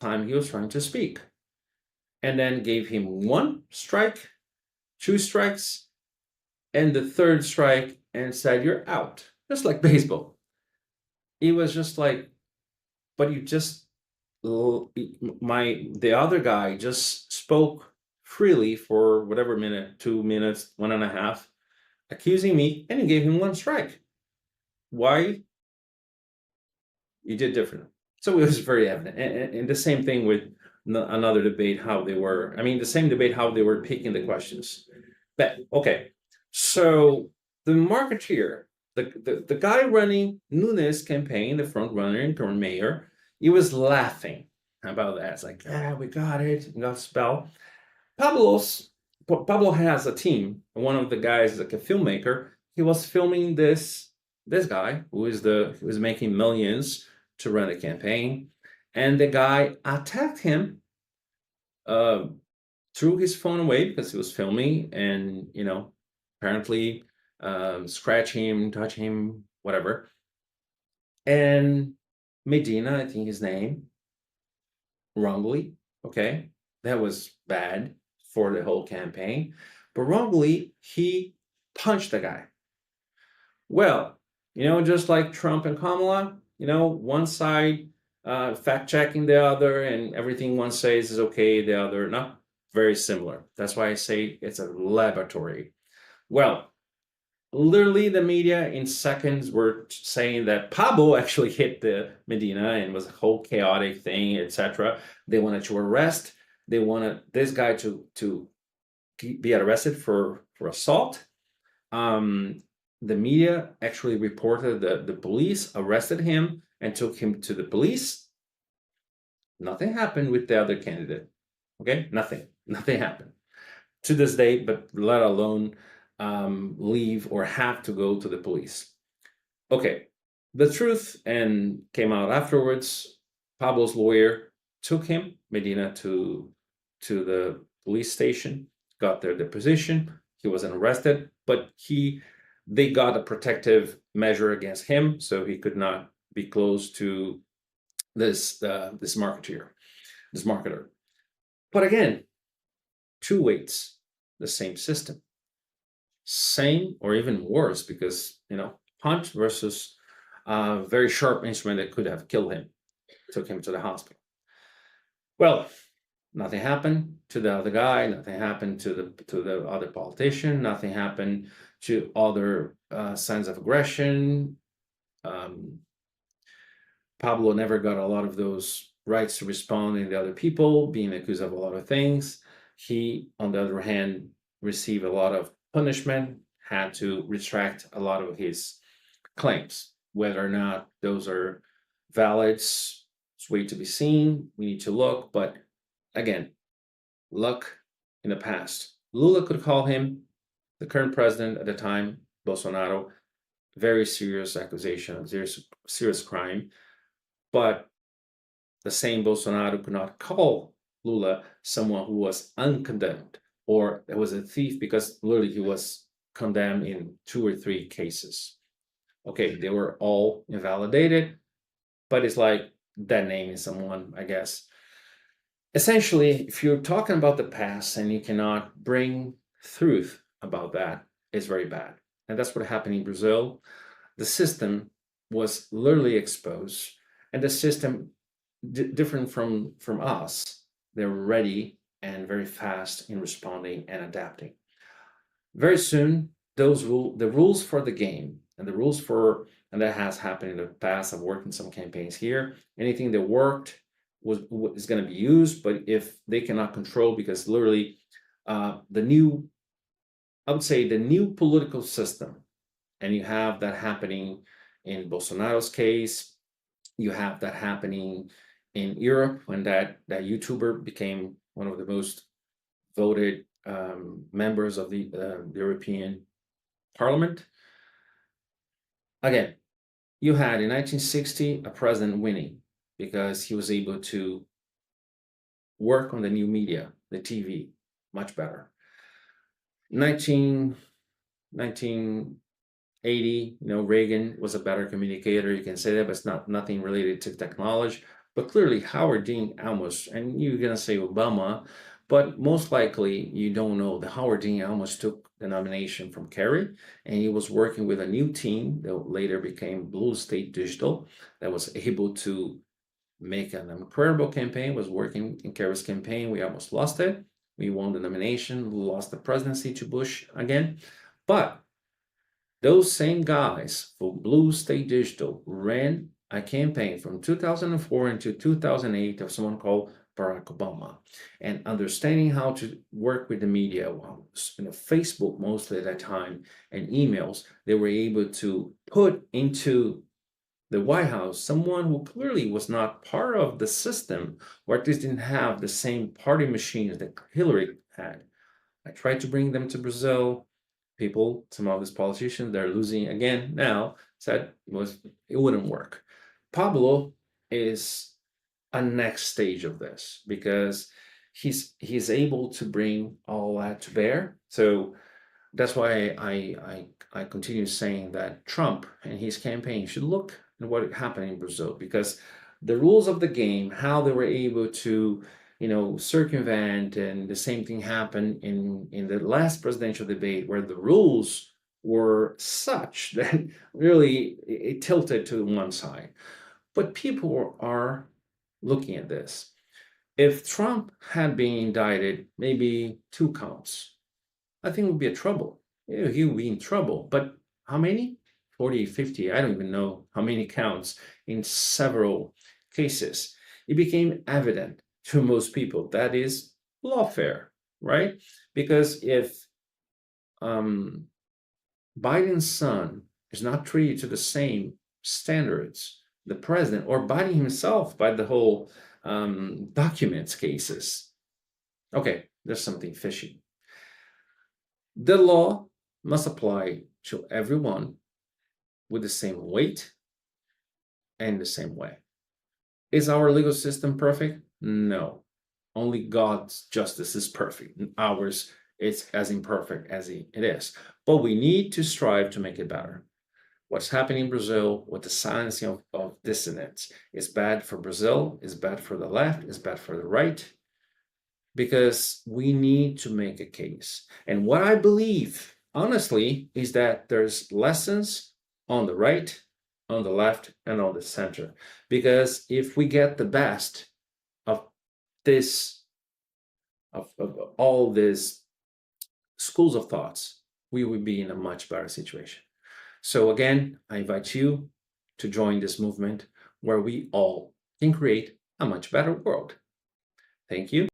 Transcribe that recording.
time he was trying to speak, and then gave him one strike, two strikes, and the third strike and said, "You're out." Just like baseball. It was just like, but you just the other guy just spoke freely for whatever minute, 2 minutes, 1.5, accusing me, and you gave him one strike. Why? You did different. So it was very evident. And the same thing with another debate, how they were, I mean, the same debate, how they were picking the questions. But okay, so the marketeer, the guy running Nunes' campaign, the front runner and current mayor, he was laughing about that. It's like, yeah, we got it, we got the spell. Pablo has a team. One of the guys is like a filmmaker. He was filming this guy who is making millions to run a campaign, and the guy attacked him, uh, threw his phone away because he was filming, and apparently scratch him, touch him, whatever. And Medina, I think his name, wrongly, okay, that was bad for the whole campaign, but wrongly he punched the guy. Well, just like Trump and Kamala, one side fact checking the other, and everything one says is okay, the other not. Very similar. That's why I say it's a laboratory. Well, literally, the media in seconds were saying that Pablo actually hit the Medina and was a whole chaotic thing, etc. They wanted to arrest. They wanted this guy to be arrested for assault. The media actually reported that the police arrested him and took him to the police. Nothing happened with the other candidate. Okay, nothing happened to this day, but let alone leave or have to go to the police. Okay, the truth and came out afterwards. Pablo's lawyer took him, Medina, to the police station, got their deposition. He wasn't arrested, but they got a protective measure against him, so he could not be close to this marketer. But again, two weights, the same system, same or even worse, because punch versus a very sharp instrument that could have killed him, took him to the hospital. Well, nothing happened to the other guy. Nothing happened to the other politician. Nothing happened to other signs of aggression. Pablo never got a lot of those rights to respond in the other people, being accused of a lot of things. He, on the other hand, received a lot of punishment, had to retract a lot of his claims. Whether or not those are valid, it's way to be seen. We need to look, but again, luck in the past. Lula could call him, the current president at the time, Bolsonaro, very serious accusation, serious crime. But the same Bolsonaro could not call Lula someone who was uncondemned or that was a thief, because literally he was condemned in 2 or 3 cases. Okay, they were all invalidated, but it's like that naming someone, I guess. Essentially, if you're talking about the past and you cannot bring truth about that, it's very bad. And that's what happened in Brazil. The system was literally exposed, and the system, different from us, they're ready and very fast in responding and adapting. Very soon, the rules for the game and the rules for, and that has happened in the past. I've worked in some campaigns here. Anything that worked is going to be used, but if they cannot control, because literally I would say the new political system, and you have that happening in Bolsonaro's case, you have that happening in Europe when that YouTuber became one of the most voted members of the European Parliament. Again, you had in 1960 a president winning because he was able to work on the new media, the TV, much better. 1980, Reagan was a better communicator. You can say that, but it's nothing related to technology. But clearly, Howard Dean almost, and you're going to say Obama, but most likely you don't know that Howard Dean almost took the nomination from Kerry, and he was working with a new team that later became Blue State Digital that was able to make an incredible campaign, was working in Kerry's campaign. We almost lost it. We won the nomination, lost the presidency to Bush again. But those same guys for Blue State Digital ran a campaign from 2004 into 2008 of someone called Barack Obama. And understanding how to work with the media, well, Facebook mostly at that time, and emails, they were able to put into the White House someone who clearly was not part of the system, or at least didn't have the same party machines that Hillary had. I tried to bring them to Brazil. People, some of these politicians, they're losing again now, said it wouldn't work. Pablo is a next stage of this because he's able to bring all that to bear. So that's why I continue saying that Trump and his campaign should look at what happened in Brazil, because the rules of the game, how they were able to, circumvent, and the same thing happened in the last presidential debate where the rules were such that really it tilted to one side. But people are looking at this. If Trump had been indicted, maybe 2 counts, I think we'd be in trouble. Yeah, he would be in trouble. But how many? 40, 50, I don't even know how many counts in several cases. It became evident to most people that is lawfare, right? Because if um, Biden's son is not treated to the same standards, the president, or Biden himself by the whole documents cases, okay, there's something fishy. The law must apply to everyone with the same weight and the same way. Is our legal system perfect? No. Only God's justice is perfect. Ours is as imperfect as it is. But we need to strive to make it better. What's happening in Brazil with the silencing of dissidents is bad for Brazil, is bad for the left, is bad for the right, because we need to make a case. And what I believe, honestly, is that there's lessons on the right, on the left, and on the center. Because if we get the best of this, of all these schools of thoughts, we would be in a much better situation. So again, I invite you to join this movement where we all can create a much better world. Thank you.